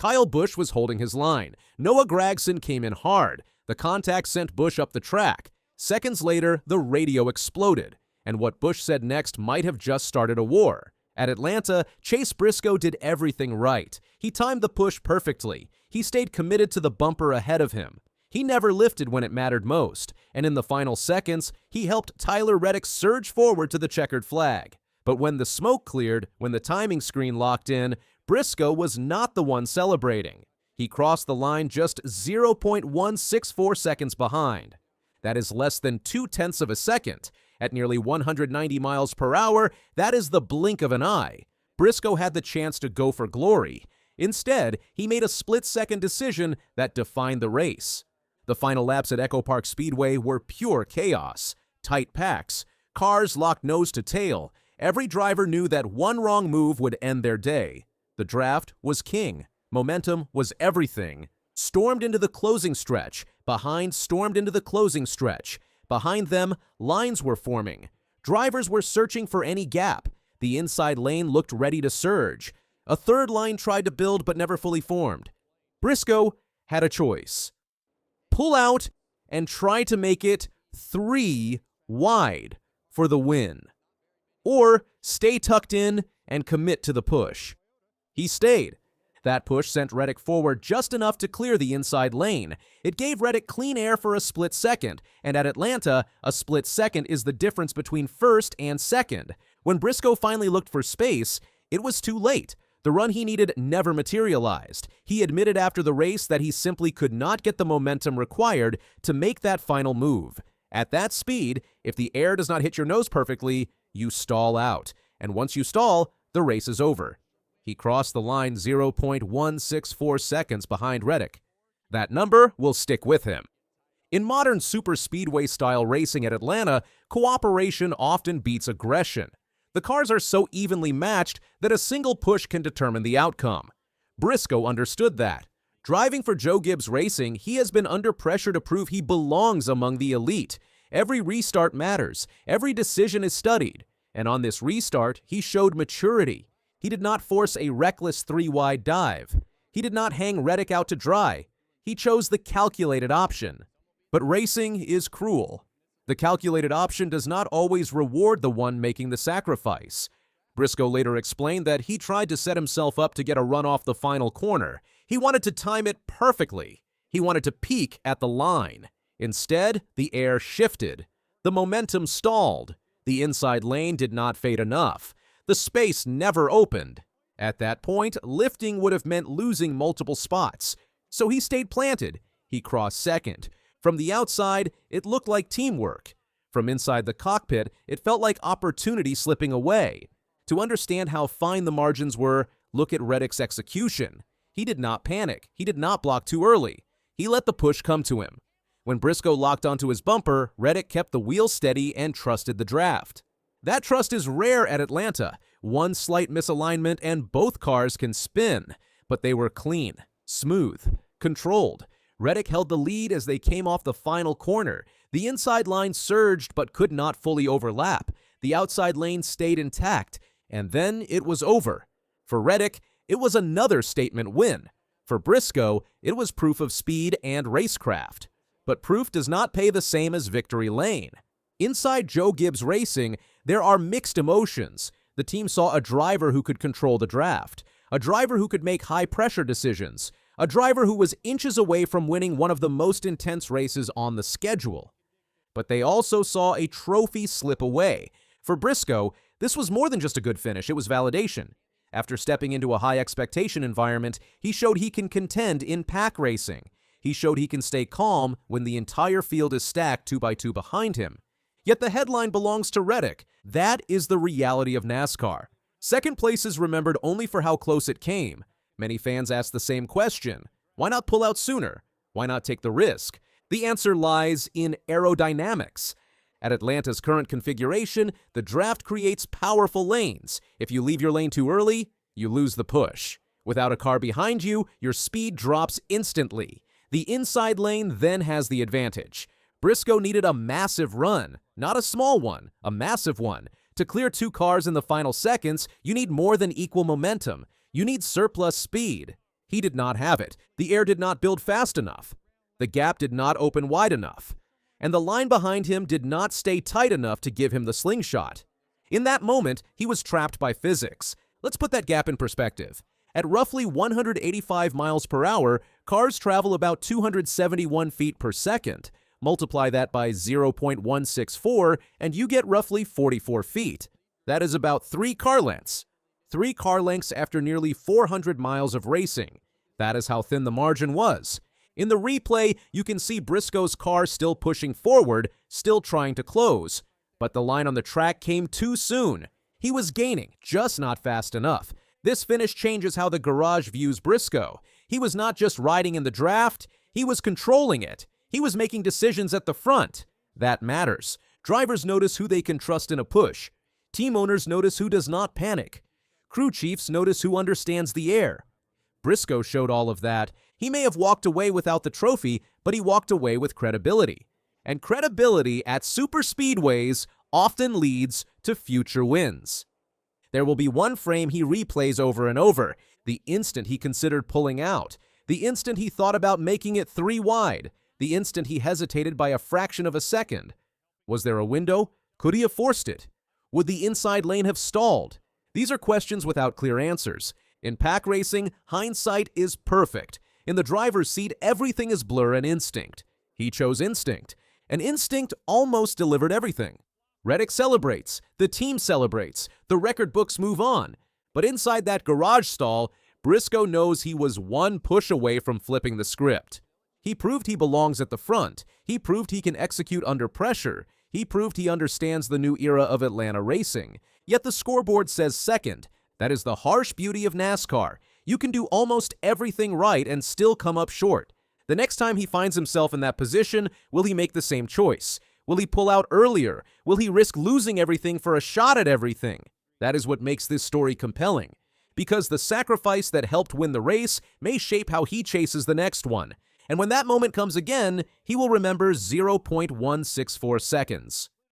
Kyle Busch was holding his line. Noah Gragson came in hard. The contact sent Busch up the track. Seconds later, the radio exploded, and what Busch said next might have just started a war. At Atlanta, Chase Briscoe did everything right. He timed the push perfectly. He stayed committed to the bumper ahead of him. He never lifted when it mattered most, and in the final seconds, he helped Tyler Reddick surge forward to the checkered flag. But when the smoke cleared, when the timing screen locked in, Briscoe was not the one celebrating. He crossed the line just 0.164 seconds behind. That is less than 0.2 of a second. At nearly 190 miles per hour, that is the blink of an eye. Briscoe had the chance to go for glory. Instead, he made a split-second decision that defined the race. The final laps at EchoPark Speedway were pure chaos. Tight packs, cars locked nose to tail. Every driver knew that one wrong move would end their day. The draft was king. Momentum was everything. Stormed into the closing stretch. Behind stormed into the closing stretch. Behind them, lines were forming. Drivers were searching for any gap. The inside lane looked ready to surge. A third line tried to build but never fully formed. Briscoe had a choice. Pull out and try to make it 3 wide for the win. Or stay tucked in and commit to the push. He stayed. That push sent Reddick forward just enough to clear the inside lane. It gave Reddick clean air for a split second, and at Atlanta, a split second is the difference between first and second. When Briscoe finally looked for space, it was too late. The run he needed never materialized. He admitted after the race that he simply could not get the momentum required to make that final move. At that speed, if the air does not hit your nose perfectly, you stall out. And once you stall, the race is over. He crossed the line 0.164 seconds behind Reddick. That number will stick with him. In modern superspeedway-style racing at Atlanta, cooperation often beats aggression. The cars are so evenly matched that a single push can determine the outcome. Briscoe understood that. Driving for Joe Gibbs Racing, he has been under pressure to prove he belongs among the elite. Every restart matters. Every decision is studied. And on this restart, he showed maturity. He did not force a reckless 3-wide dive. He did not hang Reddick out to dry. He chose the calculated option. But racing is cruel. The calculated option does not always reward the one making the sacrifice. Briscoe later explained that he tried to set himself up to get a run off the final corner. He wanted to time it perfectly. He wanted to peak at the line. Instead, the air shifted. The momentum stalled. The inside lane did not fade enough. The space never opened. At that point, lifting would have meant losing multiple spots. So he stayed planted. He crossed second. From the outside, it looked like teamwork. From inside the cockpit, it felt like opportunity slipping away. To understand how fine the margins were, look at Reddick's execution. He did not panic. He did not block too early. He let the push come to him. When Briscoe locked onto his bumper, Reddick kept the wheel steady and trusted the draft. That trust is rare at Atlanta. One slight misalignment and both cars can spin. But they were clean, smooth, controlled. Reddick held the lead as they came off the final corner. The inside line surged but could not fully overlap. The outside lane stayed intact. And then it was over. For Reddick, it was another statement win. For Briscoe, it was proof of speed and racecraft. But proof does not pay the same as victory lane. Inside Joe Gibbs Racing, there are mixed emotions. The team saw a driver who could control the draft, a driver who could make high-pressure decisions, a driver who was inches away from winning one of the most intense races on the schedule. But they also saw a trophy slip away. For Briscoe, this was more than just a good finish, it was validation. After stepping into a high-expectation environment, he showed he can contend in pack racing. He showed he can stay calm when the entire field is stacked 2 by 2 behind him. Yet the headline belongs to Reddick. That is the reality of NASCAR. Second place is remembered only for how close it came. Many fans ask the same question. Why not pull out sooner? Why not take the risk? The answer lies in aerodynamics. At Atlanta's current configuration, the draft creates powerful lanes. If you leave your lane too early, you lose the push. Without a car behind you, your speed drops instantly. The inside lane then has the advantage. Briscoe needed a massive run, not a small one, a massive one. To clear 2 cars in the final seconds, you need more than equal momentum. You need surplus speed. He did not have it. The air did not build fast enough. The gap did not open wide enough. And the line behind him did not stay tight enough to give him the slingshot. In that moment, he was trapped by physics. Let's put that gap in perspective. At roughly 185 miles per hour, cars travel about 271 feet per second. Multiply that by 0.164, and you get roughly 44 feet. That is about 3 car lengths. 3 car lengths after nearly 400 miles of racing. That is how thin the margin was. In the replay, you can see Briscoe's car still pushing forward, still trying to close. But the line on the track came too soon. He was gaining, just not fast enough. This finish changes how the garage views Briscoe. He was not just riding in the draft, he was controlling it. He was making decisions at the front. That matters. Drivers notice who they can trust in a push. Team owners notice who does not panic. Crew chiefs notice who understands the air. Briscoe showed all of that. He may have walked away without the trophy, but he walked away with credibility. And credibility at superspeedways often leads to future wins. There will be one frame he replays over and over, the instant he considered pulling out, the instant he thought about making it 3 wide, the instant he hesitated by a fraction of a second. Was there a window? Could he have forced it? Would the inside lane have stalled? These are questions without clear answers. In pack racing, hindsight is perfect. In the driver's seat, everything is blur and instinct. He chose instinct, and instinct almost delivered everything. Reddick celebrates, the team celebrates, the record books move on. But inside that garage stall, Briscoe knows he was one push away from flipping the script. He proved he belongs at the front. He proved he can execute under pressure. He proved he understands the new era of Atlanta racing. Yet the scoreboard says second. That is the harsh beauty of NASCAR. You can do almost everything right and still come up short. The next time he finds himself in that position, will he make the same choice? Will he pull out earlier? Will he risk losing everything for a shot at everything? That is what makes this story compelling. Because the sacrifice that helped win the race may shape how he chases the next one. And when that moment comes again, he will remember 0.164 seconds.